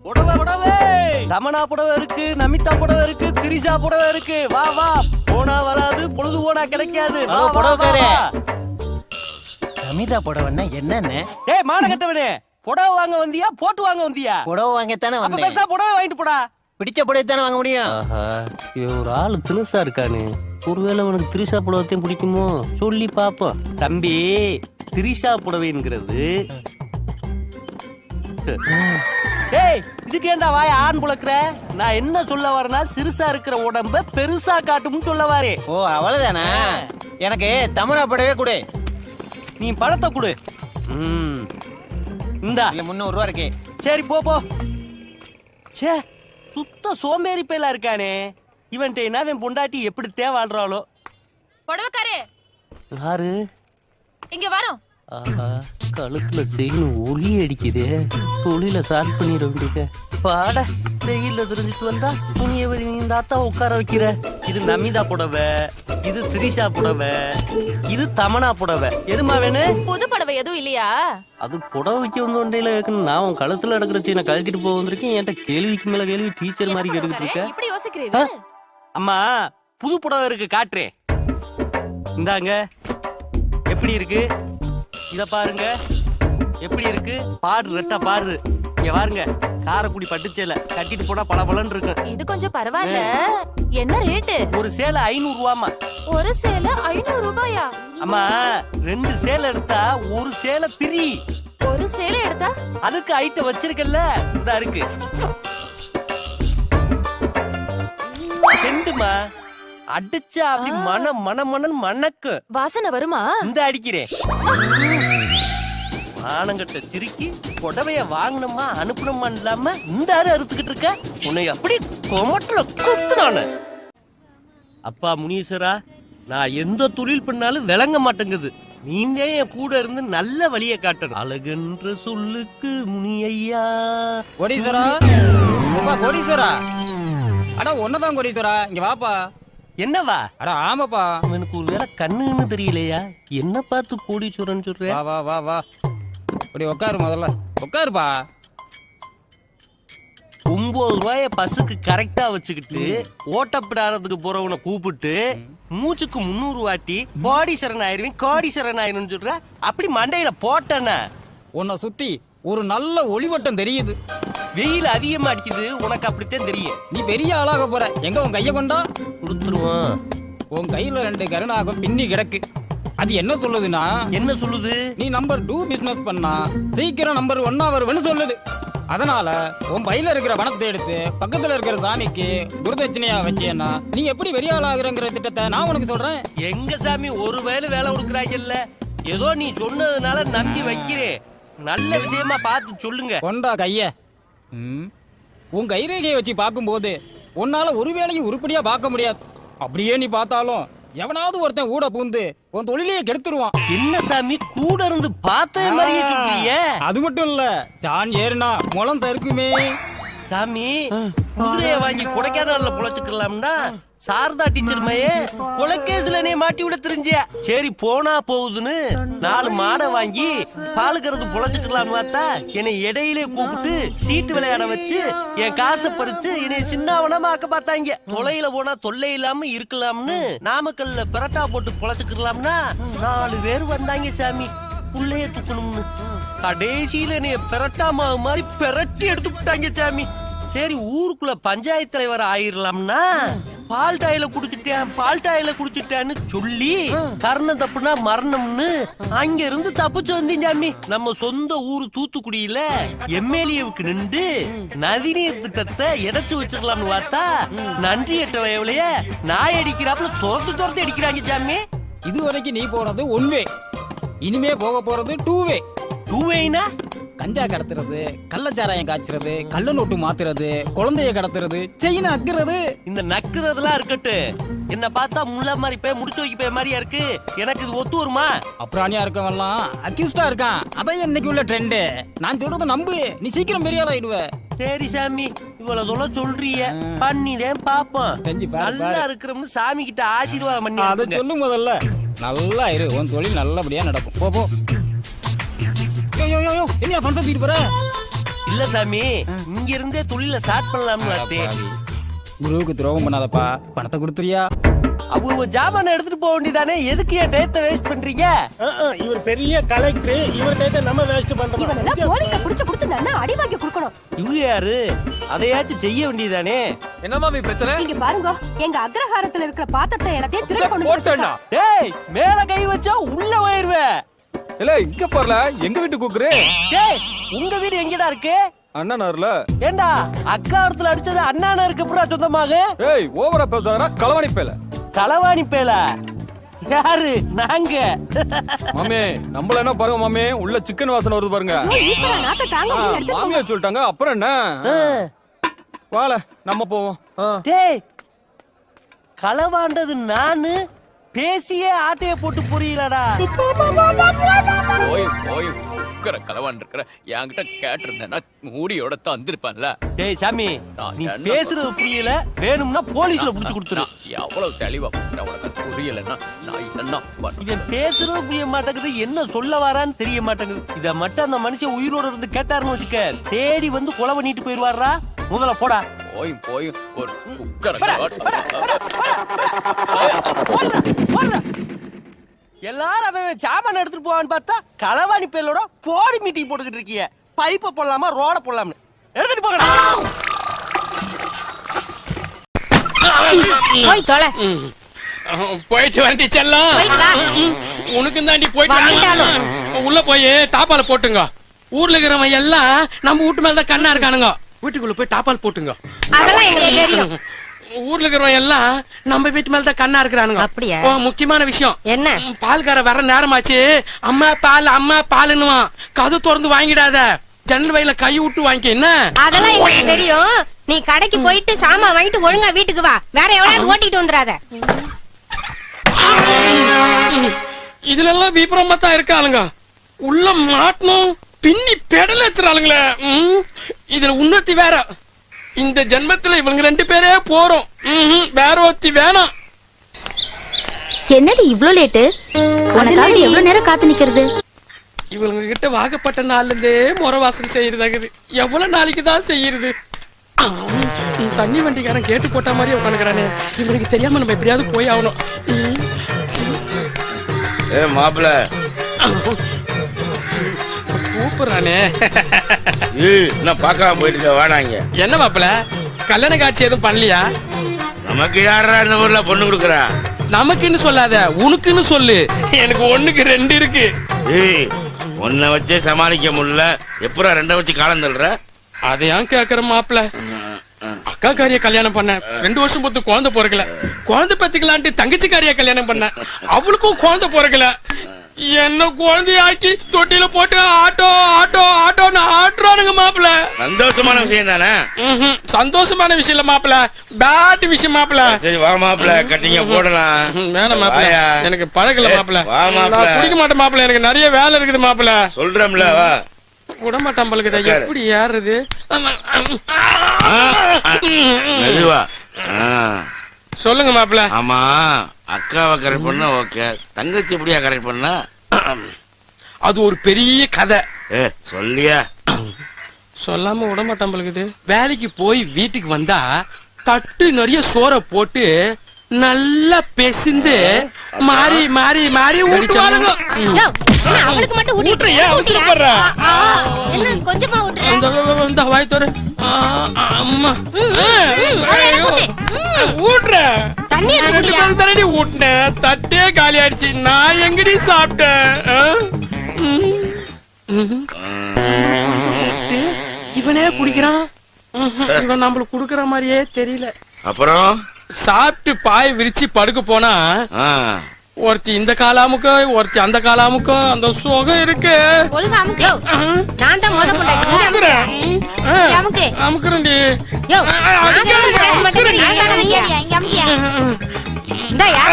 புடவை புடவை தமனா புடவை இருக்கு, நமிதா புடவை இருக்கு, திரிஷா புடவை இருக்கு. வா வா, போனா வராது, பொழுது போனா கிடைக்காது. புடவை நமிதா புடவைன்னா என்னன்னு? டேய் மான கட்டவனே, புடவை வாங்க வந்தியா போட்டு வாங்க வந்தியா? புடவை வாங்கத்தானே அப்ப வந்தேன். பேசா புடவை வாங்கிட்டு போடா. பிடிச்ச புடவை தானே வாங்க முடியும். ஆஹா, இவன் ஒரு ஆளு தினுசா இருக்கானு. ஒருவேளை உனக்கு திரிஷா புடவைத்தையும் பிடிக்குமோ சொல்லி பாப்போம். தம்பி, திரிஷா புடவைங்கிறது டேய் இதுக்கு ஏன்டா வாய ஆண் புழக்கிற? நான் என்ன சொல்ல வரேன்னா, சிறுசா இருக்கிற உடம்ப பெருசா காட்டும்னு சொல்ல வாரே. ஓ அவ்வளவுதானா? எனக்கு தமனா புடவே கொடு. நீ பழத்தை கொடு. இந்தா இல்ல 300 ரூபா இருக்கு. சரி போ போ. சே, சுத்த சோம்பேறி பேலா இருக்கானே இவன்ட்ட. என்ன இவன் பொண்டாட்டி எப்படி வாழ்றாளோ? புடவைக்காரே யாரு? இங்க வரோம். ஆஹா, கழுத்துல செயின் ஒளி அடிக்குதே. தொழில ஸ்டார்ட் பண்ணிட வேண்டியது. பாட வெயில்ல தெரிஞ்சிட்டு வந்தா துணியை இந்த அத்தா உட்கார வைக்கிற. இது நமிதா புடவை, இது திரிஷா புடவை, இது தமனா புடவை. எதுமா வேணும்? புது புடவை எதுவும் இல்லையா? அது புடவை வைக்க வந்த ஒன்றையில நான் உன் கழுத்துல நடக்கிற செயினை கழட்டிட்டு போக வந்திருக்கேன். என்கிட்ட கேள்விக்கு மேல கேள்வி டீச்சர் மாதிரி கேட்டுக்கிட்டு இருக்க. இப்படி யோசிக்கிறீங்க? அம்மா, புது புடவை இருக்கு, காட்டுறேன். இந்தாங்க, எப்படி இருக்கு? இத பாருங்க, எப்படி இருக்கு? பாடு ரெட்டா பாடு. இங்க பாருங்க, காரக்குடி பட்டுச்சேல கட்டிட்டு போனா பளபளன்னு இருக்கு. இது கொஞ்சம் பரவாயில்ல. என்ன ரேட்டு? ஒரு சேலை 500 ரூபாமா. ஒரு சேலை 500 ரூபாயா? அம்மா, 2 சேலை எடுத்தா ஒரு சேலை பிரி. ஒரு சேலை எடுத்தா அதுக்கு ஐட்டம் வச்சிருக்கல, இதா இருக்கு. செண்டுமா அடிச்சா அப்படி மன மணக்கு வாசனை வருமா? இந்த அடிக்கிறேன். ஆனங்கட்ட சிரிக்கி புடவைய வாங்கணுமா அனுப்பணுமா இல்லாம இந்த அறுத்துக்கிட்டு இருக்க. உன்னை அப்படி கொமட்டல குத்துனானு. அப்பா முனீஸ்வரா, நான் எந்த தொழில் பண்ணாலும் விளங்க மாட்டேங்குது. நீங்க என் கூட இருந்து நல்ல வழியை காட்டணும். அழகுன்ற சொல்லுக்கு முனியையா. கோடீஸ்வரா, கோடீஸ்வரா, அடா ஒன்னதான் கோடீஸ்வரா, இங்க வாப்பா. என்னவா? அடா ஆமாப்பா. எனக்கு ஒரு வேளை கண்ணுன்னு தெரியலையா? என்ன பார்த்து கோடீஸ்வரன் சொல்ற? வா வா வா வா, அப்படி உட்காரு, முதல்ல உட்காருப்பா. 9 ரூபாய பஸ்ஸுக்கு கரெக்டா வச்சுக்கிட்டு ஓட்டப்படாரத்துக்கு போறவனை கூப்பிட்டு மூச்சுக்கு 300 வாட்டி கோடீஸ்வரன் ஆயிருவேன் கோடீஸ்வரன் ஆயிரும் சொல்ற. அப்படி மண்டையில போட்டன. உன்னை சுத்தி ஒரு நல்ல ஒளிவட்டம் தெரியுது. வெயில் அதிகமா அடிக்குது, உனக்கு அப்படித்தான் தெரியும். நீ பெரிய ஆளாக போற. எங்க உன் கைய கொண்டா? கொடுத்துருவான். உன் கையில 2 கருணாகம் பின்னி கிடக்கு. அது என்ன சொல்லுதுன்னா, என்ன சொல்லுது? நீ நம்பர் 2 பிசினஸ் பண்ணா சீக்கிரம் நம்பர் 1 வருவன்னு சொல்லுது. அதனால உன் பையில இருக்கிற பணத்தை எடுத்து பக்கத்துல இருக்கிற சாமிக்கு குருதட்சணையா வச்சேன்னா நீ எப்படி பெரிய ஆளாகிறங்கிற திட்டத்தை நான் உனக்கு சொல்றேன். எங்க சாமி ஒரு வேலை கொடுக்குறாங்கல்ல, ஏதோ நீ சொன்னதுனால நம்பி வைக்கிறேன். நல்ல விஷயமா பார்த்து சொல்லுங்க. கொண்டா கைய. உன் கைரேகையை வச்சு பார்க்கும்போது உன்னால ஒரு வேலையும் உருப்படியா பார்க்க முடியாது. அப்படியே நீ பார்த்தாலும் எவனாவது ஒருத்தன் ஊட பூந்து உன் தொழிலையே கெடுத்துருவான். என்ன சாமி, கூட இருந்து பார்த்த மாதிரியே சொல்றீங்க? அது மட்டும் இல்ல, சான் ஏறுனா முளம் சறுக்குமே. சாமி, குதிரைய வாங்கி கொடைக்கானல்ல புழைச்சுக்கலாம்னா சாரதா டீச்சர் மையே கொலைக்கேஸ்ல நீ மாட்டி விட தெரிஞ்ச. சரி போனா போகுதுன்னு 4 மாடை வாங்கி பால் கறந்து புழைச்சுக்கலாம் பார்த்தா என்னை இடையிலே கூப்பிட்டு சீட்டு விளையாட வச்சு என் காசை பறிச்சு என்னை சின்னவனமா ஆக்க பார்த்தாங்க. தொலையில போனா தொல்லை இல்லாம இருக்கலாம்னு நாமக்கல்ல பரோட்டா போட்டு புழைச்சுக்கலாம்னா 4 பேர் வந்தாங்க சாமி, புள்ளைய தூக்கணும்னு. கடைசியில நீ பெரட்டா மாவு மாதிரி பெரட்டி எடுத்து விட்டாங்க சாமி. சரி ஊருக்குள்ள பஞ்சாயத்து தலைவர் ஆயிரலாம்னா பால் டாயில குடிச்சிட்டேன்னு சொல்லி கர்ணம் தப்புனா மரணம்னு அங்க இருந்து தப்பிச்சு வந்தீங்க சாமி. நம்ம சொந்த ஊரு தூத்துக்குடியில எம்எல்ஏவுக்கு நின்று நதிநீர் திட்டத்தை எடைச்சு வச்சிடலாம்னு பார்த்தா நன்றி எட்ட வயவுலைய நாய் அடிக்கிறாப்புல துரத்து அடிக்கிறாங்க சாமி. இது வரைக்கும் நீ போறது 1 வே, இனிமே போக போறது 2 வே. 2 வேனா கஞ்சா கடத்துறது, கள்ளச்சாராயம் காய்ச்சறது, கள்ள நோட்டு மாத்துறது, குழந்தைய கடத்துறது, செயின அக்குறது. இந்த நக்குறதுலாம் இருக்கட்டு, என்ன பார்த்தா முள்ள மாதிரி போய் முடிச்சு வைக்க போய் மாதிரியா இருக்கு. எனக்கு இது ஒத்து வருமா? அப்புறாணியா இருக்கவெல்லாம் அக்யூஸ்டா இருக்கான். அதான் இன்னைக்கு உள்ள ட்ரெண்ட். நான் சொல்றத நம்பு, நீ சீக்கிரம் பெரிய ஆளாயிடுவ. சரி சாமி, இவ்வளவு தூரம் சொல்றிய, பண்ணிதான் பாப்போம். செஞ்சு பாரு, நல்லா இருக்கிறோம்னு சாமி கிட்ட ஆசீர்வாதம் பண்ணி அதை சொல்லு முதல்ல. நல்லா இரு, உன் தொழில் நல்லபடியா நடக்கும். போ போ. என்ன பண்ற தீட்டு போற? இல்ல இல்ல சாமி இங்க இருந்தே தொழில ஸ்டார்ட் பண்ணலாம்னு. குருவுக்கு துரோகம் பண்ணாதப்பா, பணத்தை கொடுத்துறியா? அவங்க ஜாமான எடுத்துட்டு போக வேண்டியதானே, எதுக்கு என் டயத்தை வேஸ்ட் பண்றீங்க? இவர் பெரிய கலெக்டர், இவர் டயத்தை நம்ம வேஸ்ட் பண்றோம். இவனெல்லாம் போலீஸ புடிச்சு கொடுத்து நல்லா அடி வாங்கி கொடுக்கணும். இவங்க யாரு? அதையாச்சும் செய்ய வேண்டியதானே. என்ன மாமி பிரச்சனை? இங்க பாருங்க, எங்க அக்ரஹாரத்துல இருக்கிற பாத்திரத்தை எல்லாத்தையும் திருட கொண்டு போச்சேன்னா டேய் மேல கை வச்சா உள்ள போயிருவேன். இல்ல இங்க போறல, எங்க வீட்டு கூக்குறே. டேய் உங்க வீடு எங்கடா இருக்கு? அண்ணனார்ல. ஏண்டா அக்காரத்துல அடிச்சது அண்ணானருக்கு அப்புறம் சொந்தமாக? ஏய் ஓவரா பேசாதடா, களவாணி பேல. களவாணி பேல யாரு? நாங்க. மாமே நம்மள என்ன பாருங்க மாமே, உள்ள சிக்கன் வாசனை வருது பாருங்க. ஈஸ்வரா நாத்த தாங்க முடியல, எடுத்து மாமியா சொல்லிட்டாங்க, அப்புறம் என்ன? வால நம்ம போவோம். டேய் களவாண்டது நானு, பேசியே ஆட்டைய போட்டு புரியலடா. போய் போய் உக்கர கலவான் இருக்கிற என்கிட்ட கேட்டிருந்தேன்னா மூடியோட தான் வந்திருப்பான்ல. டேய் சாமி நீ பேசுறது புரியல, வேணும்னா போலீஸ்ல புடிச்சு கொடுத்துரு. எவ்வளவு தெளிவா பேசுறேன், உனக்கு அது புரியலன்னா நான் என்ன இவன் பேசுறது புரிய மாட்டேங்குது, என்ன சொல்ல வரான்னு தெரிய மாட்டேங்குது. இத மட்டும் அந்த மனுஷன் உயிரோட இருந்து கேட்டாருன்னு வச்சுக்க, தேடி வந்து கொலை பண்ணிட்டு போயிருவாரா. முதல்ல போடா. போய் போய் ஒரு உக்கர எல்லாரும் அவன் சாமான எடுத்துட்டு போவான்னு பார்த்தா களவாணி பேலோட போடி மீட்டிங் போட்டுக்கிட்டு இருக்கீங்க. பைப்பை போடலாமா ரோட போடலாம்னு எடுத்துட்டு போகலாம். போய் தொலை. போயிட்டு வந்து செல்லம், உனக்கு தாண்டி போயிட்டு உள்ள போய் தாப்பால போட்டுங்க. ஊர்ல இருக்கிறவன் எல்லாம் நம்ம வீட்டு மேலதான் கண்ணா இருக்கானுங்க. வீட்டுக்குள்ள போய் தாப்பால் போட்டுங்க. அதெல்லாம் எனக்கு தெரியும். ஊர்ல இருக்கிறவன் எல்லாம் நம்ம வீட்டு மேலதான் கண்ணா இருக்கிறானுங்க. அப்படியா? முக்கியமான விஷயம் என்ன? பால்கார வர நேரமாச்சு, அம்மா பால் அம்மா பாலுன்னுவான். கது திறந்து வாங்கிடாத, ஜன்னல் வயல கை விட்டு வாங்கிக்க. என்ன? அதெல்லாம் எனக்கு தெரியும். நீ கடைக்கு போயிட்டு சாமான் வாங்கிட்டு ஒழுங்கா வீட்டுக்கு வா, வேற எவ்வளவு ஓட்டிட்டு வந்துடாத. இதுல எல்லாம் விபரமா தான் இருக்காளுங்க. உள்ள மாட்டணும் பின்னி பெடல் ஏத்துறாளுங்களே. இதுல உன்னத்தி வேற. இந்த ஜென்மத்துல இவங்க 2 பேரே போறோம். வேற ஒத்தி வேணாம். என்னடி இவ்ளோ லேட்டு? உனக்காக எவ்வளவு நேரம் காத்து நிக்கிறது? இவங்க கிட்ட வாக்கப்பட்ட நாள்ல இருந்தே முறை வாசல் செய்யறதாகுது. எவ்வளவு நாளைக்கு தான் செய்யறது? தண்ணி வண்டிக்காரன் கேட்டு போட்ட மாதிரி உட்காந்துக்கிறானே. இவனுக்கு தெரியாம நம்ம எப்படியாவது போய் ஆகணும். மாப்பிள்ள கூப்பிடுறானே. நான் பார்க்காம போயிட்டு வாடாங்க. என்ன மாப்பிள்ள, கல்யாண காட்சி எதுவும் பண்ணலையா? நமக்கு யாரா இந்த ஊர்ல பொண்ணு கொடுக்குறா? நமக்குன்னு சொல்லாத, உனக்குன்னு சொல்லு. எனக்கு 1க்கு 2 இருக்கு. ஒன்ன வச்சே சமாளிக்க முடியல, எப்படா 2 வச்சு காலம் தள்ளுற? அதையான் கேக்குற மாப்பிள்ள. அக்கா காரிய கல்யாணம் பண்ண 2 வருஷம் பொறுத்து குழந்தை பிறக்கல. குழந்தை பத்திக்கலான்ட்டு தங்கச்சி காரிய கல்யாணம் பண்ண, அவளுக்கும் குழந்தை பிறக்கல. என்ன குழந்தையாக்கி தொட்டில போட்டு ஆட்டோ ஆட்டோ ஆட்டோன்னு ஆட்டுறானுங்க மாப்பிள்ள. சந்தோஷமான விஷயம் தானே? சந்தோஷமான விஷயம் இல்ல மாப்பிள்ள, பேட் விஷயம் மாப்பிள்ள. சரி வா மாப்பிள்ள, கட்டிங்க போடலாம். வேணாம் மாப்பிள்ள, எனக்கு பழகல மாப்பிள்ள. வா மாப்பிள்ள. குடிக்க மாட்டேன் மாப்பிள்ள, எனக்கு நிறைய வேலை இருக்குது மாப்பிள்ள. சொல்றேன்ல வா. விடமாட்டான் பழகுதா, எப்படி ஏறுறது? மெதுவா. சொல்லுங்க மாப்பிள்ள. ஆமா அக்காவை கரெக்ட் பண்ண ஓகே, தங்கச்சி எப்படியா கரெக்ட் பண்ண? அது ஒரு பெரிய கதை. சொல்லியா? சொல்லாம விடமாட்டான் பழகுது. வேலைக்கு போய் வீட்டுக்கு வந்தா தட்டு நிறைய சோறை போட்டு நல்லா பெசிந்து மாறி மாறி மாறி ஊட்டுவாருங்க. அவளுக்கு மட்டும் ஊட்டி அவசரப்படுற கொஞ்சமா ஊட்டு. வாய் தோற. அம்மா ஊட்டுற தண்ணி ஊட்டினேன், தட்டே காலி ஆயிடுச்சு. நான் எங்கடி சாப்பிட்டேன்? இவனே குடிக்கிறான். இவன் நம்மளுக்கு குடுக்கற மாதிரியே தெரியல. அப்புறம் சாப்பிட்டு பாய விரிச்சு படுக்க போனா ஒருத்தி இந்த காலாமுக்கு ஒருத்தி அந்த காலாமுக்கு அந்த சுகம் இருக்கு. ஒழுங்கா அமுக்கு. நான் தான் மொத பொண்டாட்டி. அமுக்கு. அமுக்குறேன்டி. யோ நான் தான் மட்டும் நான் தான இங்க அமுக்கியா. இந்தாயா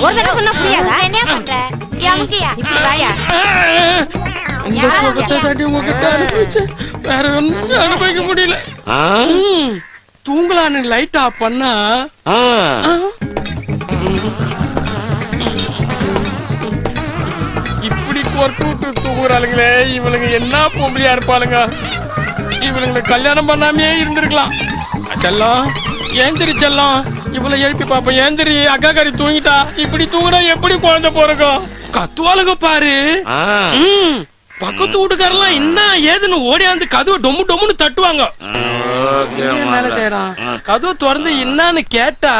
ஒரு தடவை சொன்னா புரியாதா? என்ன பண்ற? இங்க அமுக்கியா. இப்படி வாயா. இந்த சுகத்தை தட்டி உங்ககிட்ட அனுப்பிச்சு வேற ஒன்னும் அனுபவிக்க முடியல. தூங்கலான்னு லைட் ஆஃப் பண்ணா இப்படி கொட்டு விட்டு தூங்குறாளுங்களே. இவளுங்க என்ன பொம்பளையா இருப்பாளுங்க. இவனுங்களை கல்யாணம் பண்ணாமே இருந்திருக்கலாம். செல்லம் ஏந்திரி செல்லம், இவ்வளவு எழுப்பி பாப்ப ஏந்திரி. அக்கா காரி தூங்கிட்டா, இப்படி தூங்குனா எப்படி குழந்தை போறக்கும்? கத்துவாளுங்க பாரு. பக்கத்து வீட்டுக்காரெல்லாம் என்ன ஏதுன்னு ஓடியாந்து கதவை டொம்மு டொம்முன்னு தட்டுவாங்க. மேல செய்யறான் கதவை திறந்து என்னன்னு கேட்டா,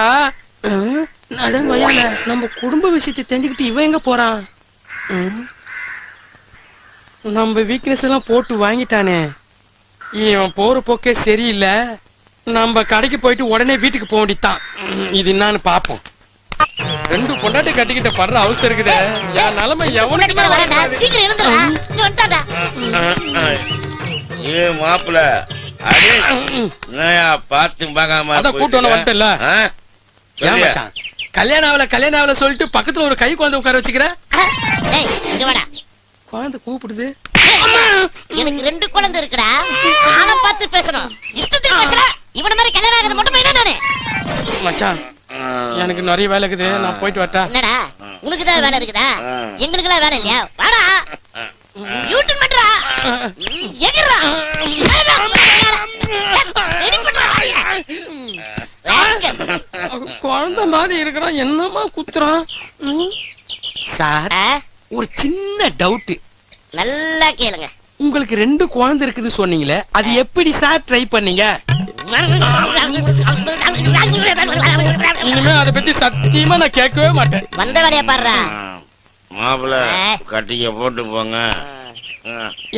நடுங்கொய்யால நம்ம குடும்ப விஷயத்தை தெரிஞ்சுக்கிட்டு இவன் எங்க போறான்? நம்ம வீக்னஸ் எல்லாம் போட்டு வாங்கிட்டானே, இவன் போற போக்கே சரியில்லை. நம்ம கடைக்கு போயிட்டு உடனே வீட்டுக்கு போக வேண்டியதான். இது என்னன்னு பாப்போம். ரெண்டு பொண்டாட்டி கட்டிக்கிட்ட படுற அவசரம் இருக்குதே, என் நிலைமை எவனுக்கு மாப்பிள பாத்து பாக்காம கூட்டணும் வந்துட்டல. கல்யாணம் ஆகல சொல்லிட்டு பக்கத்துல ஒரு கை குழந்தை உட்கார வச்சுக்கிற. குழந்தை கூப்பிடுது. எனக்கு 2 குழந்தை இருக்குடா. ஆளை பார்த்து பேசணும். இஷ்டத்துக்கு பேசற. இவன மாதிரி கல்யாணம் ஆகுறது மட்டும் பையனா நானே. மச்சான் எனக்கு நிறைய வேலை இருக்குது, நான் போயிட்டு வரட்டா? என்னடா உனக்கு தான் வேலை இருக்குதா? எங்களுக்குலாம் வேலை இல்லையா? வாடா யூட்டன் பண்றா. எங்கடா குழந்தை மாதிரி இருக்கிறான், என்னமா குத்துறான்? சார் ஒரு சின்ன டவுட். நல்லா கேளுங்க. உங்களுக்கு 2 குழந்தை இருக்குது சொன்னீங்களே, அது எப்படி சார் ட்ரை பண்ணீங்க? இனிமே அதை பத்தி சத்தியமா நான் கேட்கவே மாட்டேன். வந்த வேலையா பாடுறா. மாப்பிள கட்டிக்க போட்டு போங்க.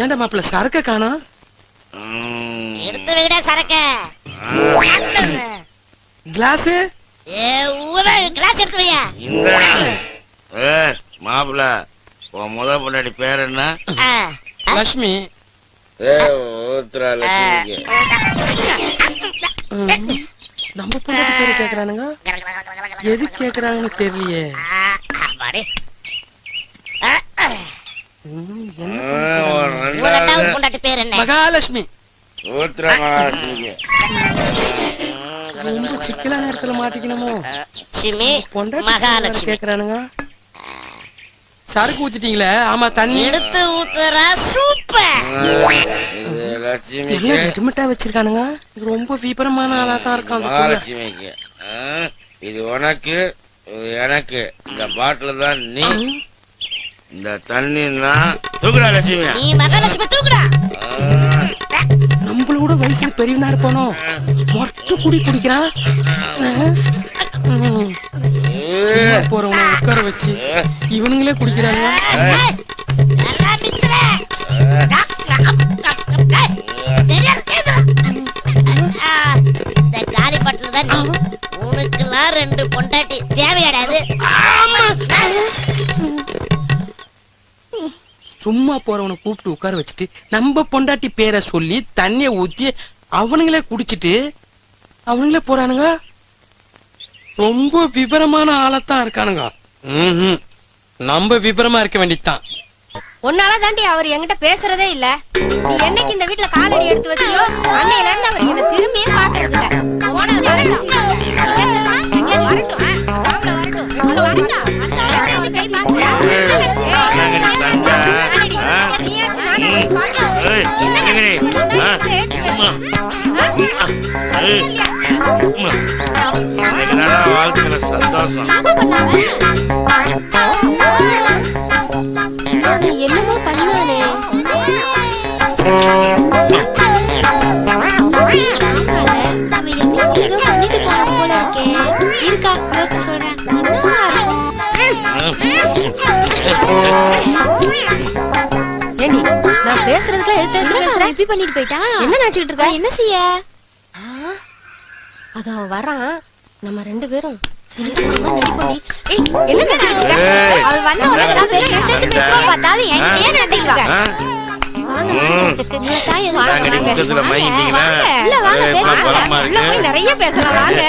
ஏன்டா மாப்பிள சரக்க காணோம்? எடுத்து வைடா சரக்க. கிளாஸ் கிளாஸ் எடுத்து வையா. மாப்பிள உன் முத பொண்டாடி பேர் என்ன? லட்சுமி. நம்ம பொண்டாட்டி பேரு கேக்குறானுங்க, எது கேக்குறாங்கன்னு தெரியலையே. மகாலட்சுமி. ரொம்ப சிக்கலான இடத்துல மாட்டிக்கணுமோ? பொண்டாட்டி கேக்குறானுங்க. சரக்கு ஊத்திட்டீங்களே? ஆமா, தண்ணி எடுத்து ஊத்துறா. சூப்பர். ரெடிமேட்டா வச்சிருக்கானுங்க. ரொம்ப விபரமான ஆளா தான் இருக்கான். இது உனக்கு, எனக்கு. இந்த பாட்டில் தான் நீ, இந்த தண்ணி தூக்குறா லட்சுமி. நீ மகாலட்சுமி தூக்குறா. நம்மளோட வயசுல பெரியவனா இருப்பானோ, மொட்டை குடி குடிக்கிறான். போறவன உட்கார வச்சு இவனுங்களே குடிக்கிறாங்க. உனக்குலாம் 2 பொண்டாட்டி தேவையாடாது. சும்மா போறவனை கூப்பிட்டு உட்கார வச்சுட்டு நம்ம பொண்டாட்டி பேரை சொல்லி தண்ணிய ஊத்தி அவனுங்களே குடிச்சிட்டு அவனுங்களே போறானுங்க. ரொம்ப விபரமான ஆளத்தான் இருக்கானுங்க. நம்ம விபரமா இருக்க வேண்டியதுதான். உன்னால தாண்டி அவர் என்கிட்ட பேசுறதே இல்ல. நீ என்னைக்கு இந்த வீட்டுல காலடி எடுத்து வச்சியோ அன்னையில இருந்து அவர் என்ன திரும்பியே பாக்குறது இல்ல. வாழ்க்கையில சந்தோஷம். என்னமோ பண்ணானே. ஏதோ பண்ணிட்டு போன போல இருக்கே. இருக்கா யோசிச்சு சொல்றேன். ஏண்டி நான் பேசுறதுக்கு இப்படி பண்ணிட்டு போயிட்டான். என்ன நினைச்சிட்டு இருக்கா? என்ன செய்ய? அது அவன் வரான், நம்ம 2 பேரும் நிறைய பேசலாம். வாங்க.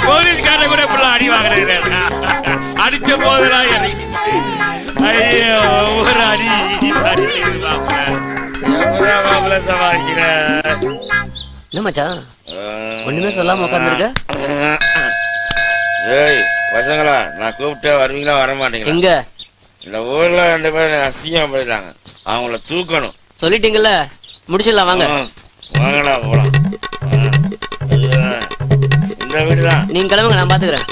போலீஸ்கார கூட அடி வாங்குறேன். அடிச்ச போதெல்லாம் ஐயோ, ஒவ்வொரு அடி மாப்பிள்ள சமாளிக்கிற. என்ன மச்சான் ஒண்ணுமே சொல்லாம உட்கார்ந்துருக்க? ஏய் பசங்களா, நான் கூப்பிட்டா வருவீங்களா வர மாட்டீங்களா? எங்க இந்த ஊர்ல 2 பேர் அசிங்கம் போயிட்டாங்க, அவங்கள தூக்கணும். சொல்லிட்டீங்கல்ல, முடிச்சிடலாம் வாங்க. வாங்கடா போலாம். இந்த வீடுதான். நீங்க கிளம்புங்க, நான் பாத்துக்கிறேன்.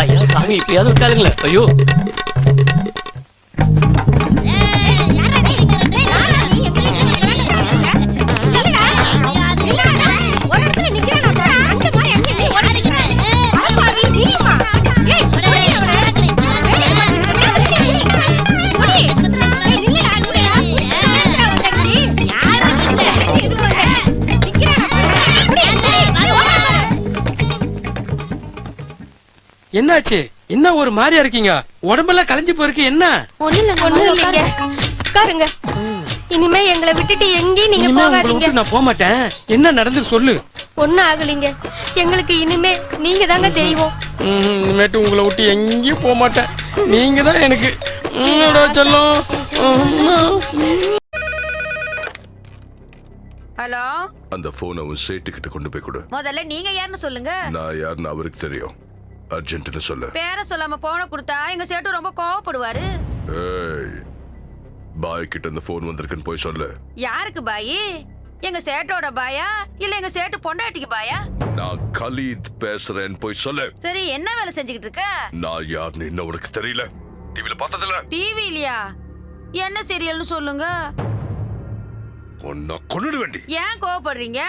ஐயா சாமி, இப்பயாவது விட்டாருங்களே. ஐயோ என்னாச்சு? என்ன ஒரு மாதிரியா இருக்கீங்க? உடம்பெல்லாம் கலைஞ்சு போயிருக்கு. என்ன? ஒண்ணு இல்லைங்க. உட்காருங்க. இனிமே எங்களை விட்டுட்டு எங்கேயும் நீங்க போகாதீங்க. நான் போக மாட்டேன். என்ன நடந்து சொல்லு. ஒண்ணும் ஆகலைங்க. எங்களுக்கு இனிமே நீங்க தாங்க தெய்வம். இனிமேட்டு உங்களை விட்டு எங்கேயும் போக மாட்டேன். நீங்க தான் எனக்கு செல்லம். ஹலோ, அந்த போனை உன் சேட்டுக்கிட்ட கொண்டு போய் கொடு. முதல்ல நீங்க யாருன்னு சொல்லுங்க. நான் யாருன்னு அவருக்கு தெரியும். அர்ஜென்ட்னு சொல்லு. பேரை சொல்லாம போன கொடுத்தா எங்க சேட்டு ரொம்ப கோவப்படுவாரு. ஏய், பாய் கிட்ட இந்த போன் வந்திருக்குன்னு போய் சொல்லு. யாருக்கு பாயி? எங்க சேட்டோட பாயா இல்ல எங்க சேட்டு பொண்டாட்டிக்கு பாயா? நான் கலீத் பேசுறேன்னு போய் சொல்லு. சரி, என்ன வேலை செஞ்சுக்கிட்டு இருக்க? நான் யாருன்னு இன்னும் உனக்கு தெரியல. டிவில பார்த்ததில்ல? டிவி இல்லையா? என்ன சீரியல்னு சொல்லுங்க. உன்னை கொன்னுட வேண்டி. ஏன் கோவப்படுறீங்க?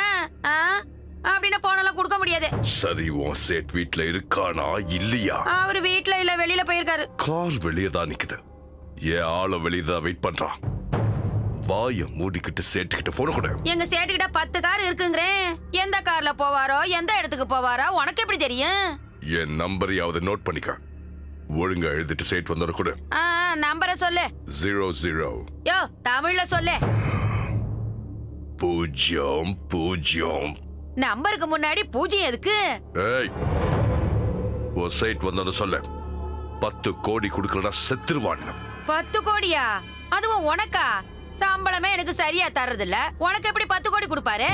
அப்படின்னா போனெல்லாம் கொடுக்க முடியாது. சரி, உன் சேட் வீட்ல இருக்கானா இல்லையா? அவரு வீட்ல இல்ல, வெளியில போயிருக்காரு. கார் வெளியே தான் நிக்குது. ஏன் ஆள வெளியே தான் வெயிட் பண்றான். வாய மூடிக்கிட்டு சேட்டுக்கிட்ட போன கூட. எங்க சேட்டுக்கிட்ட 10 கார் இருக்குங்கிறேன். எந்த கார்ல போவாரோ, எந்த இடத்துக்கு போவாரோ உனக்கு எப்படி தெரியும்? என் நம்பரையாவது நோட் பண்ணிக்க. ஒழுங்கா எழுதிட்டு சேட் வந்தோட கூட. நம்பரை சொல்லு. 00. யோ, தமிழ்ல சொல்லு. 00. நம்பருக்கு முன்னாடி 0 எதுக்கு? ஏய், உன் சேட் வந்தோட சொல்ல. 10 கோடி கொடுக்கலடா செத்துருவான். 10 கோடியா? அதுவும் உனக்கா? சம்பளமே எனக்கு சரியா தர்றது இல்ல, உனக்கு எப்படி 10 கோடி கொடுப்பாரு?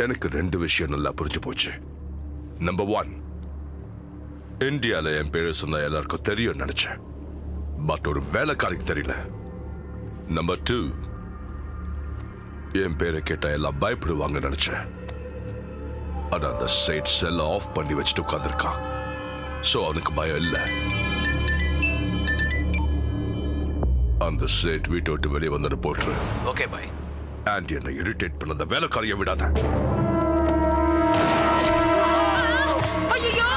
எனக்கு 2 விஷயம் நல்லா புரிஞ்சு போச்சு. நம்பர் 1, இந்தியால என் பேரு சொன்ன எல்லாருக்கும் தெரியும் நினைச்சேன். பட் ஒரு வேலைக்காரிக்கு தெரியல. நம்பர் 2, என் பேரை கேட்டா எல்லாம் பயப்படுவாங்க நினைச்சேன். ஆனா அந்த சைட் செல்ல ஆஃப் பண்ணி வச்சுட்டு உட்கார்ந்திருக்கான். சோ அவனுக்கு பயம் இல்ல. அந்த சேட் வீட்டை விட்டு வெளியே வந்து போட்டுரு. Okay bye. ஆண்டி என்னை இரிட்டேட் பண்ண அந்த வேலைக்காரியை விடாத. ஐயோ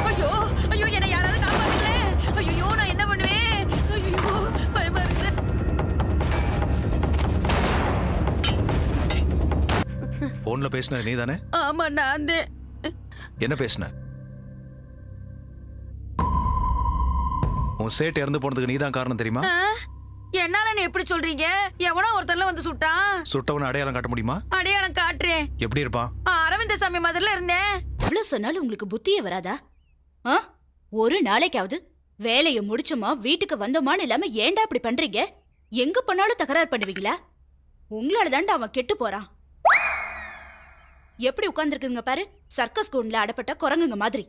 ஐயோ ஐயோ, என்ன யாராவது காப்பாத்துங்களே. ஐயோ, நான் என்ன பண்ணுவேன்? ஐயோ, பயமா இருக்கு. போன்ல பேசின நீ தானே? ஆமா, நான் தான். என்ன பேசின? உன் சேட் இறந்து போனதுக்கு நீ தான் காரணம் தெரியுமா? என்னால எப்படி சொல்றீங்க? எவனோ ஒருத்தர்ல வந்து சுட்டான். சுட்டவன அடையாளம் காட்ட முடியுமா? அடையாளம் காட்டுறேன். எப்படி இருப்பான்? அரவிந்த சாமி மாதிரில இருந்தேன். இவ்வளவு சொன்னாலும் உங்களுக்கு புத்தியே வராதா? ஒரு நாளைக்காவது வேலையை முடிச்சோமா வீட்டுக்கு வந்தோமான்னு இல்லாம ஏன்டா இப்படி பண்றீங்க? எங்க பண்ணாலும் தகராறு பண்ணுவீங்களா? உங்களால தாண்டா அவன் கெட்டு போறான். எப்படி உட்கார்ந்துருக்குங்க பாரு, சர்க்கஸ் கூண்ல அடப்பட்ட குரங்குங்க மாதிரி.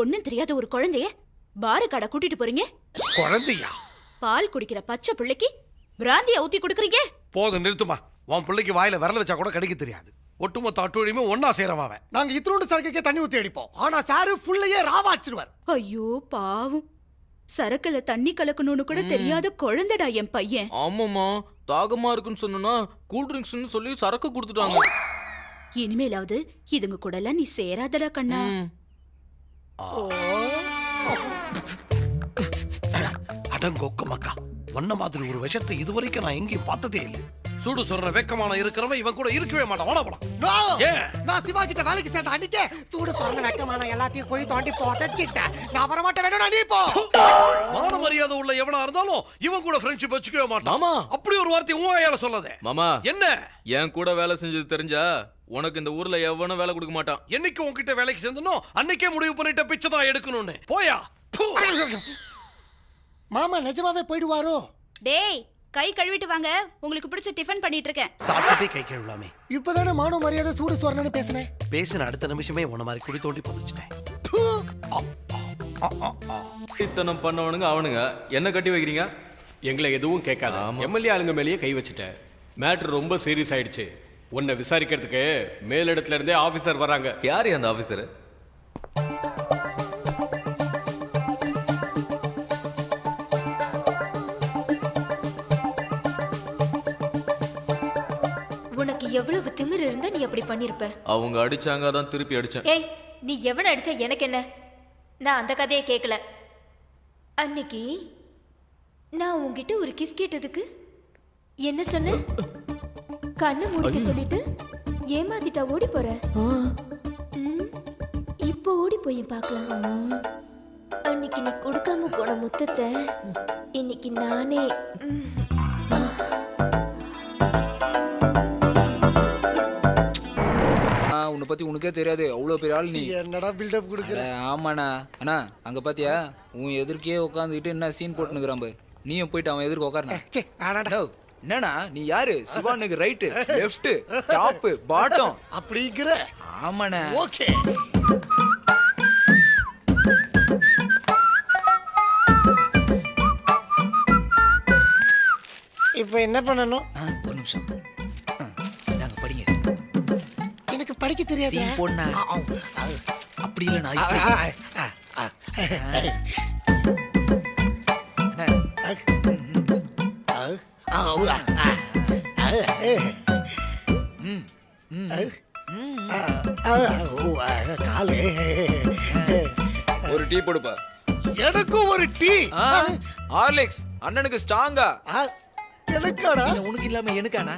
ஒண்ணும் தெரியாத ஒரு குழந்தைய பாரு கடை கூட்டிட்டு போறீங்க. குழந்தையா? பால் குடிக்கிற பச்சை பிள்ளைக்கு பிராந்திய ஊத்தி குடுக்குறீங்க. போதும், நிறுத்துமா. உன் பிள்ளைக்கு வாயில விரல வச்சா கூட கடிக்க தெரியாது. ஒட்டுமொத்த அட்டுவழியுமே ஒன்னா சேரவாவன். நாங்க இத்தனோண்டு சரக்குக்கே தண்ணி ஊத்தி அடிப்போம். ஆனா சாரு ஃபுல்லையே ராவாச்சிருவார். ஐயோ பாவம், சரக்குல தண்ணி கலக்கணும்னு கூட தெரியாத குழந்தைடா என் பையன். ஆமாமா, தாகமா இருக்குன்னு சொன்னா கூல் ட்ரிங்க்ஸ்னு சொல்லி சரக்கு கொடுத்துட்டாங்க. இனிமேலாவது இதுங்க கூட எல்லாம் நீ சேராதடா கண்ணா. அடங்கொக்க மக்கா, ஒன்ன மாதிரி ஒரு விஷத்தை இதுவரைக்கும் நான் எங்கேயும் பார்த்ததே இல்லை. சூடு சொல்ற வெக்கமான இருக்கிறவன் இவன் கூட இருக்கவே மாட்டான். வாடா போடா. நோ ஏன்? நான் சிவா கிட்ட வேலைக்கு சேர்ந்த அன்னைக்கே சூடு சொரண வெக்கமான எல்லாத்தையும் குழி தோண்டி போட்டேன். நான் வர மாட்டேன், வேணும்னா நீ போ. மான மரியாதை உள்ள எவனா இருந்தாலும் இவன் கூட ஃப்ரெண்ட்ஷிப் வச்சுக்கவே மாட்டான். மாமா அப்படி ஒரு வார்த்தை உன் வாயால சொல்லாதே. மாமா என்ன? என் கூட வேலை செஞ்சது தெரிஞ்சா உனக்கு இந்த ஊர்ல எவனும் வேலை கொடுக்க மாட்டான். என்னைக்கு உன்கிட்ட வேலைக்கு சேர்ந்தனோ அன்னைக்கே முடிவு பண்ணிட்ட பிச்சை தான் எடுக்கணும்னு. போயா. மாமா நிஜமாவே போயிடுவாரோ? டேய் கை கழுவிட்டு வாங்க, உங்களுக்கு பிடிச்ச டிஃபன் பண்ணிட்டு இருக்கேன். சாப்பிட்டே கை கழுவலாமே. இப்பதானே மான மரியாதை சூடு சொரணன்னு பேசினேன். பேசின அடுத்த நிமிஷமே உன்ன மாதிரி குடி தோண்டி புதைச்சிட்டேன். இத்தனம் பண்ணவனுங்க அவனுங்க என்ன கட்டி வைக்கிறீங்க? எங்களை எதுவும் கேட்காத. எம்எல்ஏ ஆளுங்க மேலேயே கை வச்சுட்டேன். மேட்ரு ரொம்ப சீரியஸ் ஆயிடுச்சு. உன்னை விசாரிக்கிறதுக்கு மேலிடத்துல இருந்தே ஆபீசர் வராங்க. யாரு அந்த ஆபீசர்? உனக்கு எவ்வளவு திமிரு இருந்தா நீ அப்படி பண்ணிருப்ப? அவங்க அடிச்சாங்க, அதான் திருப்பி அடிச்சேன். ஏய், நீ எவன அடிச்சா எனக்கு என்ன? நான் அந்த கதையை கேட்கல. அன்னைக்கு நான் உன்கிட்ட ஒரு கிஸ் கேட்டதுக்கு என்ன சொன்ன? கண்ணு மூடிக்க சொல்லிட்டு ஏமாத்திட்டா ஓடி போற. இப்போ ஓடி போய் பார்க்கலாம். அன்னைக்கு நீ கொடுக்காம போன முத்தத்தை இன்னைக்கு நானே. உன்னை பத்தி உனக்கே தெரியாது, அவ்வளவு பெரிய ஆள் நீ. என்னடா பில்டப் கொடுக்குற? ஆமாண்ணா. அண்ணா அங்க பாத்தியா உன் எதிர்க்கே உட்காந்துக்கிட்டு என்ன சீன் போட்டுனுக்குறான் பாரு. நீயும் போயிட்டு அவன் எதிர்க்க உட்காருண்ணா. என்னண்ணா நீ யாரு? சிவானுக்கு ரைட்டு லெஃப்ட் டாப் பாட்டம் அப்படிங்கிற? ஆமாண்ணா. ஓகே. இப்போ என்ன பண்ணணும்? ஒரு நிமிஷம். நாங்க படிங்க. எனக்கு படிக்க தெரியாது. சீன் போடுனா அப்படி இல்ல நான் ஒரு டீ போடுப்பா. எனக்கும் ஒரு டீ. ஹார்லிக்ஸ் அண்ணனுக்கு ஸ்ட்ராங்கா. எனக்காடா? உனக்கு இல்லாம எனக்கானா?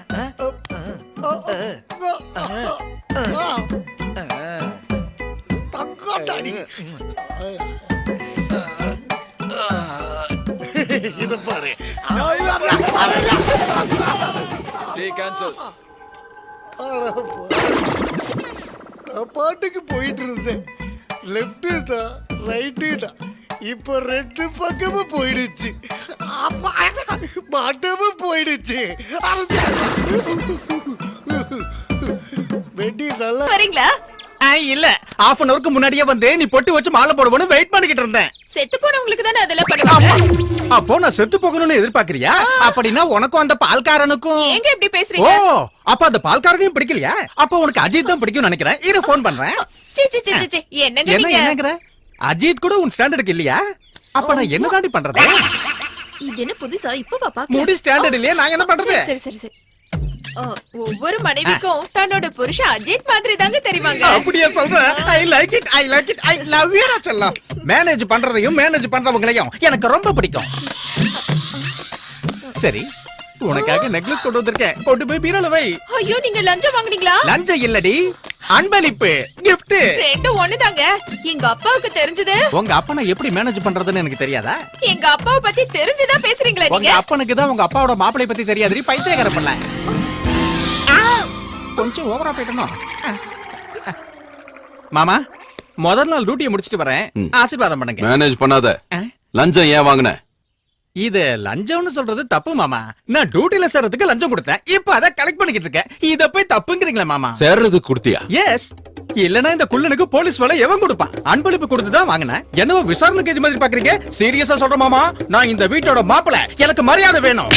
தக்காட்டாடி. இது பாரு. Tea cancel. நான் பாட்டுக்கு போயிட்டு இருந்தேன். லெஃப்ட்டா ரைட்டா இப்போ ரெண்டு பக்கமும் போயிடுச்சு. மாட்டமும் போயிடுச்சு. வெட்டி நல்லா வரீங்களா? இல்ல, half an hourக்கு முன்னாடியே வந்து நீ பொட்டு வச்சு மாலை போடுவோன்னு வெயிட் பண்ணிக்கிட்டு இருந்தேன். செத்து போனவங்களுக்கு தானே அதெல்லாம் பண்ணுவாங்க. அப்போ நான் செத்து போகணும்னு எதிர்பார்க்கறியா? அப்படின்னா உனக்கும் அந்த பால்காரனுக்கும் ஏங்க இப்படி பேசுறீங்க? ஓ, அப்ப அந்த பால்காரனையும் பிடிக்கலையா? அப்ப உனக்கு அஜித் தான் பிடிக்கும்னு நினைக்கிறேன். இரு ஃபோன் பண்றேன். என்னங்க நீங்க? என்னங்கற? அஜித் கூட உன் ஸ்டாண்டர்டுக்கு இல்லையா? அப்ப நான் என்ன தாண்டி பண்றது? இது என்ன புதுசா இப்ப பாப்பா? முடி ஸ்டாண்டர்ட் இல்லையா? நான் என்ன பண்றது? சரி ஒவ்வொரு மனைவிக்கும் தன்னோட புருஷன் அஜித் மாதிரி தாங்க தெரிவாங்க. அப்படியே சொல்ற? I like it, I love you செல்லம். மேனேஜ் பண்றதையும் மேனேஜ் பண்றவங்களையும் எனக்கு ரொம்ப பிடிக்கும். சரி, உனக்காக நெக்லஸ் கொண்டு வந்திருக்கேன். கொண்டு போய் பீரோல வை. ஐயோ, நீங்க லஞ்சம் வாங்குனீங்களா? லஞ்சம் இல்லடி, அன்பளிப்பு, gift. ரெண்டும் ஒண்ணுதாங்க. எங்க அப்பாவுக்கு தெரிஞ்சது. உங்க அப்பனை எப்படி மேனேஜ் பண்றதுன்னு எனக்கு தெரியாதா? எங்க அப்பாவை பத்தி தெரிஞ்சுதான் பேசுறீங்களா நீங்க? உங்க அப்பனுக்கு தான் உங்க அப்பாவோட மாப்பிளை பத்தி தெரியாதுடி, பைத்தியக்கார பண்ணல. கொஞ்சம் ஓவரா போயிட்டோம். மாமா, முதல் நாள் டியூட்டியை முடிச்சிட்டு வரேன். ஆசீர்வாதம் பண்ணுங்க. மேனேஜ் பண்ணாத. லஞ்சம் ஏன் வாங்குன? இது லஞ்சம்னு சொல்றது தப்பு மாமா. நான் டியூட்டில சேர்றதுக்கு லஞ்சம் கொடுத்தேன். இப்ப அத கலெக்ட் பண்ணிக்கிட்டு இருக்கேன். இத போய் தப்புங்கறீங்களா மாமா? சேர்றதுக்கு கொடுத்தியா? எஸ். இல்லனா இந்த குள்ளனுக்கு போலீஸ் வேலை எவன் கொடுப்பான்? அன்பளிப்பு கொடுத்து தான் வாங்குனேன். என்னவோ விசாரணைக்கு இது மாதிரி பாக்குறீங்க? சீரியஸா சொல்ற மாமா, நான் இந்த வீட்டோட மாப்பிள்ளை. எனக்கு மரியாதை வேணும்.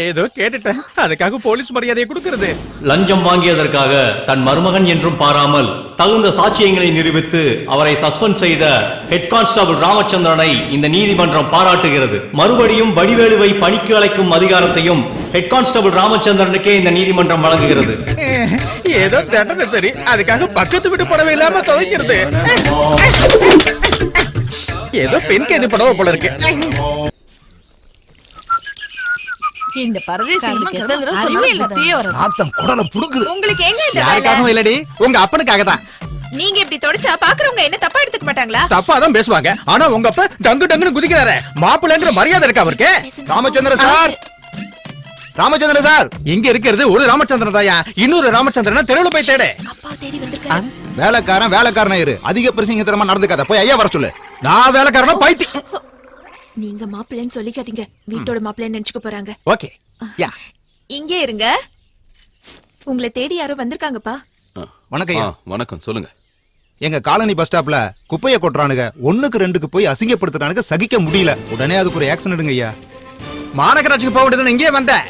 ஏதோ கேட்டுட்டேன், அதுக்காக போலீஸ் மரியாதையை கொடுக்கிறது. லஞ்சம் வாங்கியதற்காக தன் மருமகன் என்றும் பாராமல் தகுந்த சாட்சியங்களை நிரூபித்து அவரை சஸ்பெண்ட் செய்த ஹெட் கான்ஸ்டபிள் ராமச்சந்திரனை இந்த நீதிமன்றம் பாராட்டுகிறது. மறுபடியும் வடிவேலுவை பணிக்கு அழைக்கும் அதிகாரத்தையும் ஹெட் கான்ஸ்டபிள் ராமச்சந்திரனுக்கே இந்த நீதிமன்றம் வழங்குகிறது. ஏதோ தண்டனை சரி, அதுக்காக பக்கத்து வீட்டு படவே இல்லாம துவைக்கிறது. ஏதோ பெண் கைது படவை போல இருக்கு. இந்த பரதேசிகளுக்கு எத்தனை தடவை அறிவே இல்ல தீய வரும். நாத்தம் குடல புடுங்குது. உங்களுக்கு எங்க இந்த வேலை? யாருக்காகவும் இல்லடி, உங்க அப்பனுக்காக தான். நீங்க இப்படி தொடச்சா பாக்குறவங்க என்ன தப்பா எடுத்துக்க மாட்டாங்களா? தப்பா தான் பேசுவாங்க. ஆனா உங்க அப்பா டங்கு டங்குன்னு குதிக்கிறாரு. மாப்பிள்ளைங்கிற மரியாதை இருக்கா அவருக்கு? ராமச்சந்திர சார், ராமச்சந்திர சார், இங்க இருக்கிறது ஒரு ராமச்சந்திரன் தாயா. இன்னொரு ராமச்சந்திரன் தெருவுல போய் தேடு. அப்பா தேடி வந்திருக்காரு. வேலைக்காரன் இரு. அதிக பிரசிங்கத்தனமா நடந்துக்காத. போய் ஐயா வர சொல்லு. நான் வேலைக்காரனா பைத்தி. நீங்க மாப்பிள்ளைன்னு சொல்லிக்காதீங்க. வீட்டோட மாப்பிள்ளைன்னு நினைச்சுக்க போறாங்க. ஓகே. யா. இங்கே இருங்க. உங்களை தேடி யாரோ வந்திருக்காங்கப்பா. வணக்கம் ஐயா. வணக்கம், சொல்லுங்க. எங்க காலனி பஸ் ஸ்டாப்ல குப்பைய கொட்டுறானுங்க. 1க்கு 2க்கு போய் அசிங்கப்படுத்துறானுங்க. சகிக்க முடியல. உடனே அதுக்கு ஒரு ஆக்ஷன் எடுங்க ஐயா. மாநகராட்சிக்கு போக வேண்டியது இங்கே வந்தேன்.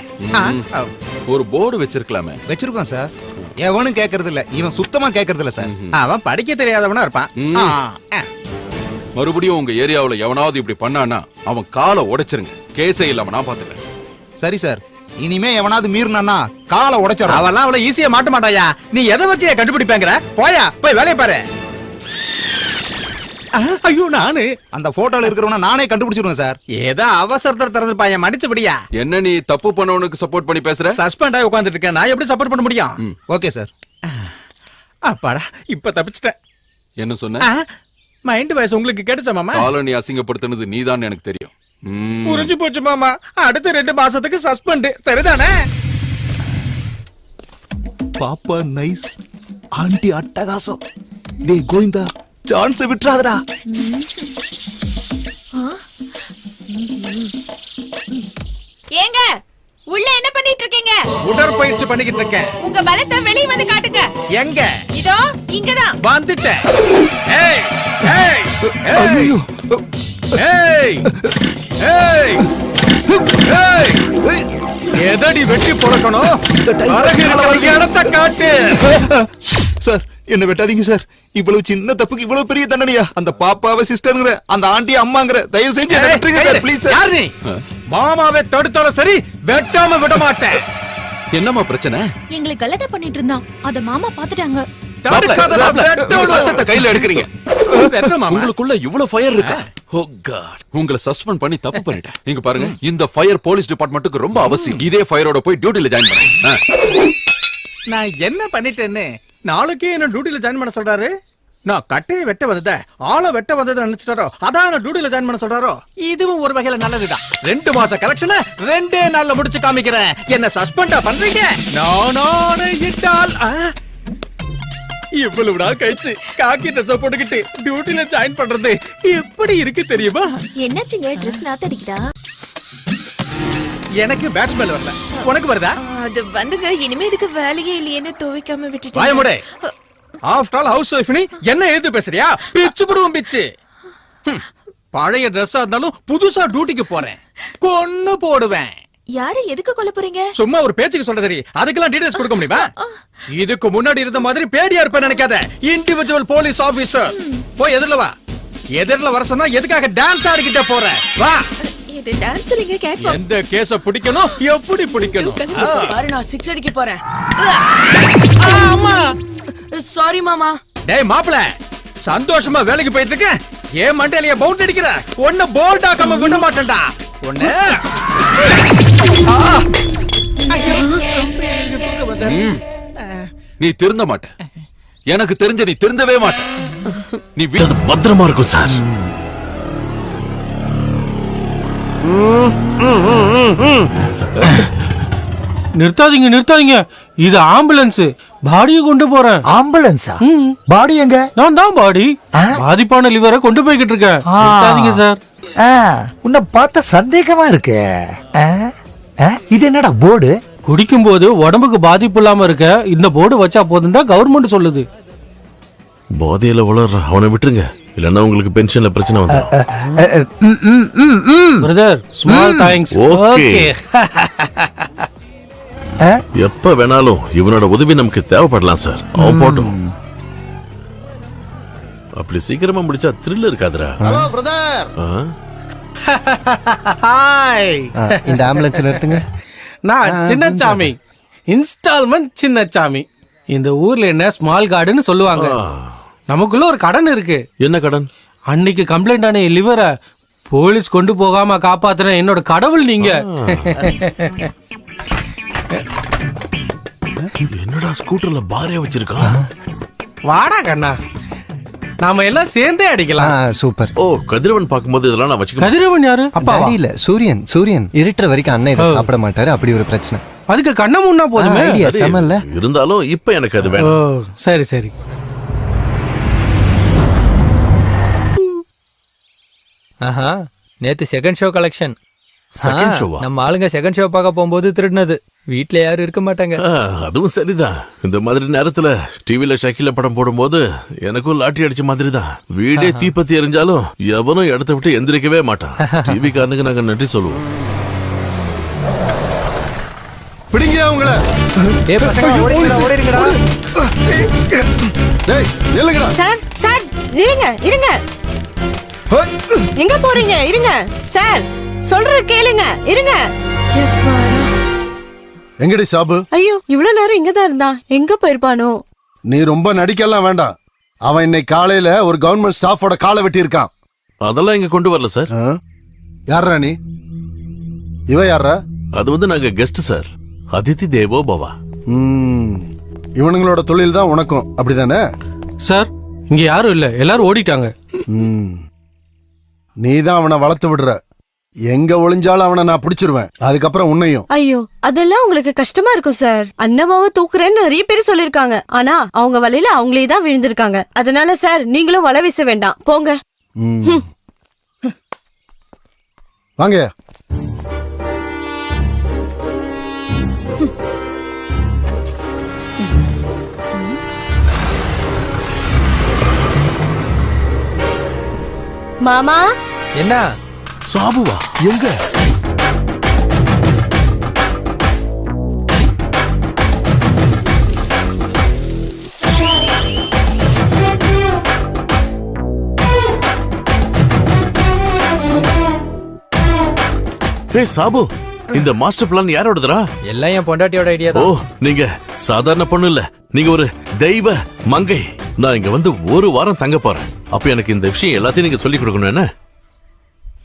ஒரு போர்டு வச்சிருக்கலாமே. வச்சிருக்கோம் சார். எவனும் கேக்குறது இல்ல. இவன் சுத்தமா கேக்குறது இல்ல சார். அவன் படிக்க தெரியாதவனா இருப்பான். மறுபடியும் உங்க ஏரியாவுல எவனாவது இப்படி பண்ணானா அவன் காலை உடைச்சிருங்க. கேஸே இல்லாம நான் பாத்துக்கிறேன். சரி சார். இனிமே எவனாவது மீறினானா காலை உடைச்சாரு. அவெல்லாம் அவ்வளவு ஈஸியா மாட்ட மாட்டாயா. நீ எதை வச்சு கண்டுபிடிப்பேங்கிற? போயா, போய் வேலையை பாரு. ஐயோ, நானு அந்த போட்டோல இருக்கிறவன நானே கண்டுபிடிச்சிருவேன் சார். ஏதோ அவசரத்துல திறந்துருப்பான். மன்னிச்சுபடியா. என்ன நீ தப்பு பண்ணவனுக்கு சப்போர்ட் பண்ணி பேசுற? சஸ்பெண்ட் ஆகி உட்கார்ந்துட்டு இருக்கேன். நான் எப்படி சப்போர்ட் பண்ண முடியும்? Okay sir. அப்பாடா, இப்ப தப்பிச்சிட்டேன். என்ன சொன்ன? மைண்ட் வாய்ஸ் உங்களுக்கு கேட்டுச்சா மாமா? காலனி அசிங்கப்படுத்தினது நீதான் எனக்கு தெரியும். புரிஞ்சு போச்சு மாமா. அடுத்த 2 மாசத்துக்கு சஸ்பெண்ட். சரிதானே? பாப்பா நைஸ், ஆண்டி அட்டகாசம். டேய் கோவிந்தா, சான்ஸ் விட்டுறாதடா. ஏங்க, உள்ள என்ன பண்ணிட்டு இருக்கீங்க? உடற்பயிற்சி பண்ணிக்கிட்டு இருக்கேன். உங்க பலத்தை வெளிய வந்து காட்டுங்க. எங்க? இதோ இங்கதான். வந்துட்டேன். ஏய் ஏய் ஐயோ, ஏய் ஏய் ஏய், எதடி வெட்டி பொளக்கணும்? இடத்த காட்டு. சார், என்ன வெட்டாதீங்க சார். இவ்வளவு சின்ன தப்புக்கு இவ்வளவு பெரிய தண்டனையா? அந்த பாப்பாவை சிஸ்டர்ங்கற, அந்த ஆண்டி அம்மாங்கற, தயவு செஞ்சு என்ன விட்டுருங்க சார், ப்ளீஸ் சார். யார் நீ? மாமாவை தடுத்தாலும் சரி, வெட்டாம விட மாட்டேன். என்னம்மா பிரச்சனை? எங்களை கலட்ட பண்ணிட்டு இருந்தான். அத மாமா பாத்துட்டாங்க. சட்டத்தை கையில எடுக்கிறீங்க. உங்களுக்குள்ள இவ்வளவு ஃபயர் இருக்கா? ஓ காட், உங்களை சஸ்பெண்ட் பண்ணி தப்பு பண்ணிட்டேன். நீங்க பாருங்க, இந்த ஃபயர் போலீஸ் டிபார்ட்மெண்ட்டுக்கு ரொம்ப அவசியம். இதே ஃபயரோட போய் டியூட்டில ஜாயின் பண்ணுங்க. நான் என்ன பண்ணிட்டேன்னு நாளைக்கே என்ன டியூட்டில ஜாயின் பண்ண சொல்றாரு? நான் கட்டையை வெட்ட வந்தத ஆளை வெட்ட வந்ததை நினைச்சிட்டாரோ, அதான் டியூட்டில ஜாயின் பண்ண சொல்றாரோ? இதுவும் ஒரு வகையில நல்லதுதான். 2 மாச கலெக்ஷனை 2 நாள்ல முடிச்சு காமிக்கிறேன். என்ன சஸ்பெண்டா பண்றீங்க? நானே இட்டால் இவ்வளவு நாள் கழிச்சு காக்கி ட்ரெஸ் போட்டுக்கிட்டு டியூட்டில ஜாயின் பண்றது எப்படி இருக்கு தெரியுமா? என்னாச்சுங்க, ட்ரெஸ் நாத்தடிக்குதா? எனக்கு பேட் ஸ்மெல் வரல. உனக்கு வருதா? அது வந்துங்க, இனிமே இதுக்கு வேலையே இல்லையேன்னு துவைக்காம விட்டுட்டேன். வாய மூடு. ஆஃப்டர் ஆல் ஹவுஸ் வைஃப் நீ என்ன ஏத்து பேசுறியா? பிச்சு புடுவோம் பிச்சு. பழைய ட்ரெஸ்ஸா இருந்தாலும் புதுசா டியூட்டிக்கு போறேன். கொன்னு போடுவேன். யாரை எதுக்கு கொல்ல போறீங்க? சும்மா ஒரு பேச்சுக்கு சொல்ற தெரியும். அதுக்கெல்லாம் டீடைல்ஸ் கொடுக்க முடியுமா? இதுக்கு முன்னாடி இருந்த மாதிரி பேடியா இருப்ப நினைக்காத. Individual police officer. போய் எதிரில வா. எதிரில வர சொன்னா எதுக்காக டான்ஸ் ஆடிக்கிட்டே போற? வா. இது டான்ஸ் இல்லைங்க, கேட்போம். எந்த கேஸ பிடிக்கணும், எப்படி பிடிக்கணும்? பாரு, நான் 6 அடிக்க போறேன். அம்மா, சாரி மாமா. டேய் மாப்ள, சந்தோஷமா வேலைக்கு போயிட்டு இருக்க. ஏன் மண்டையில பவுண்ட் அடிக்கிற? ஒண்ணு போல்ட் ஆக்காம விட மாட்டேன்டா. ஒண்ணு நீ திருந்த மாட்ட. எனக்கு தெரிஞ்ச நீ திருந்தவே மாட்ட. நீ பத்திரமா இருக்கும் சார். நிறுத்தாதீங்க நிறுத்தாதீங்க, இது ஆம்புலன்ஸ். பாடியை கொண்டு போறேன். ஆம்புலன்ஸா? பாடி எங்க? நான் தான் பாடி. பாதிப்பான லிவரை கொண்டு போய்கிட்டு இருக்கேன். நிறுத்தாதீங்க சார். உன்னை பார்த்த சந்தேகமா இருக்கு. இது என்னடா போர்டு? குடிக்கும் போது உடம்புக்கு பாதிப்பு இல்லாம இருக்க இந்த போர்டு வச்சா போதும் தான் கவர்மெண்ட் சொல்லுது. போதையில வளர்ற அவனை விட்டுருங்க, இல்லன்னா உங்களுக்கு பென்ஷன்ல பிரச்சனை வந்துடும். Brother, small thanks. ஓகே. எப்ப வேணாலும் இவனோட உதவி நமக்கு தேவைப்படலாம் சார். அவன் போட்டோம். அப்படி சீக்கிரமா முடிச்சா த்ரில் இருக்காதுடா. Hello brother. ஹாய். இந்த ஆம்புலன்ஸ் நிறுத்துங்க. நான் சின்னச்சாமி, இன்ஸ்டால்மெண்ட் சின்னச்சாமி. இந்த ஊர்ல என்ன ஸ்மால் கார்டுன்னு சொல்லுவாங்க. நமக்குள்ள ஒரு கடன் இருக்கு. என்ன கடன்? அன்னைக்கு கம்ப்ளைண்ட் ஆன லிவரை போலீஸ் கொண்டு போகாம காப்பாத்துன என்னோட கடவுள் நீங்க. என்னடா ஸ்கூட்டர்ல பாரே வச்சிருக்கான்? வாடா கண்ணா, நாம எல்லாம் சேர்ந்தே அடிக்கலாம். சூப்பர். ஓ, கதிரவன் பாக்கும்போது இதெல்லாம் நான் வச்சுக்க. கதிரவன் யாரு? அப்பாவா? இல்ல, சூரியன் இருட்டுற வரைக்கும் அண்ணன் இதை சாப்பிட மாட்டாரு, அப்படி ஒரு பிரச்சனை. அதுக்கு கண்ண முன்னா போதுமே. ஐடியா செமல்ல. இருந்தாலும் இப்ப எனக்கு அது வேணும். ஓ சரி சரி. ஆஹா, நேத்து second show collection. Second show வா? நம்ம ஆளுங்க செகண்ட் ஷோ பார்க்க போகும்போது திருடினது. வீட்ல யாரும் இருக்க மாட்டாங்க. அதுவும் சரிதான். இந்த மாதிரி நேரத்துல டிவில ஷக்கில படம் போடும்போது எனக்கும் லாட்டி அடிச்ச மாதிரி தான். வீடே தீப்பத்தி எரிஞ்சாலும் எவனும் இடத்த விட்டு எந்திரிக்கவே மாட்டான். டிவி காரனுக்கு நாங்க நன்றி சொல்லுவோம். பிடிங்க அவங்கள. ஏய் பசங்க, ஓடிங்கடா. டேய் நில்லுங்கடா. சார் இருங்க. எங்க போறீங்க? இருங்க சார், சொல்ற கேளுங்க. இருங்க. எங்கடி சாபு? ஐயோ, இவ்வளவு நேரம் இங்கதான் இருந்தா, எங்க போயிருப்பானோ? நீ ரொம்ப நடிக்கலாம் வேண்டாம். அவன் இன்னைக்கு காலையில ஒரு கவர்மெண்ட் ஸ்டாஃபோட காலை வெட்டி இருக்கான். அதெல்லாம் இங்க கொண்டு வரல சார். யாரா நீ? இவ யாரா? அது வந்து நாங்க கெஸ்ட் சார். அதிதி தேவோ பவா. இவனுங்களோட தொழில் தான் உனக்கும், அப்படிதானே சார்? இங்க யாரும் இல்ல, எல்லாரும் ஓடிட்டாங்க. நீ தான் அவனை வளர்த்து விடுற. எங்க ஒளிஞ்சாலும் அவனை நான் பிடிச்சிருவேன். அதுக்கப்புறம் உன்னையும். ஐயோ, அதெல்லாம் உங்களுக்கு கஷ்டமா இருக்கும் சார். அண்ணமாவை தூக்குறேன்னு நிறைய பேர் சொல்லிருக்காங்க. ஆனா அவங்க வலையில அவங்களே தான் விழுந்திருக்காங்க. அதனால சார், நீங்களும் வலை வீச வேண்டாம், போங்க. வாங்க. மாமா. என்ன சாபுவா? எங்க? ஏய் சாபு, இந்த மாஸ்டர் பிளான் யாரோடதுடா? எல்லாம் என் பொண்டாட்டியோட ஐடியா ஓ, தான். நீங்க சாதாரண பொண்ணு இல்ல, நீங்க ஒரு தெய்வ மங்கை. நான் இங்க வந்து ஒரு வாரம் தங்க போறேன். அப்ப எனக்கு இந்த விஷயம் எல்லாத்தையும் நீங்க சொல்லி கொடுக்கணும். என்ன?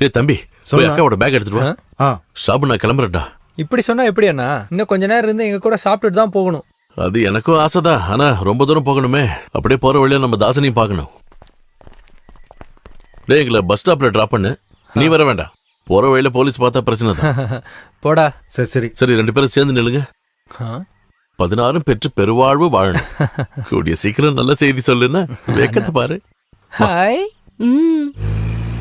ஏய் தம்பி, போய் அக்காவோட பேக் எடுத்துட்டு வா. சாபு, நான் கிளம்புறேன்டா. இப்படி சொன்னா எப்படி அண்ணா? இன்னும் கொஞ்ச நேரம் இருந்து எங்க கூட சாப்பிட்டுட்டு தான் போகணும். அது எனக்கும் ஆசைதான், ஆனா ரொம்ப தூரம் போகணுமே. அப்படியே போற வழியில நம்ம தாசனையும் பார்க்கணும். டேய், எங்களை பஸ் ஸ்டாப்ல டிராப் பண்ணு. நீ வர வேண்டாம். போற வழியில போலீஸ் பார்த்தா பிரச்சனை தான். போடா. சரி, 2 பேரும் சேர்ந்து நில்லுங்க. 16 பெற்று பெருவாழ்வு வாழணும். கூடிய சீக்கிரம் நல்ல செய்தி சொல்லுன்னா வெக்கத்தை பாரு. ஹாய்.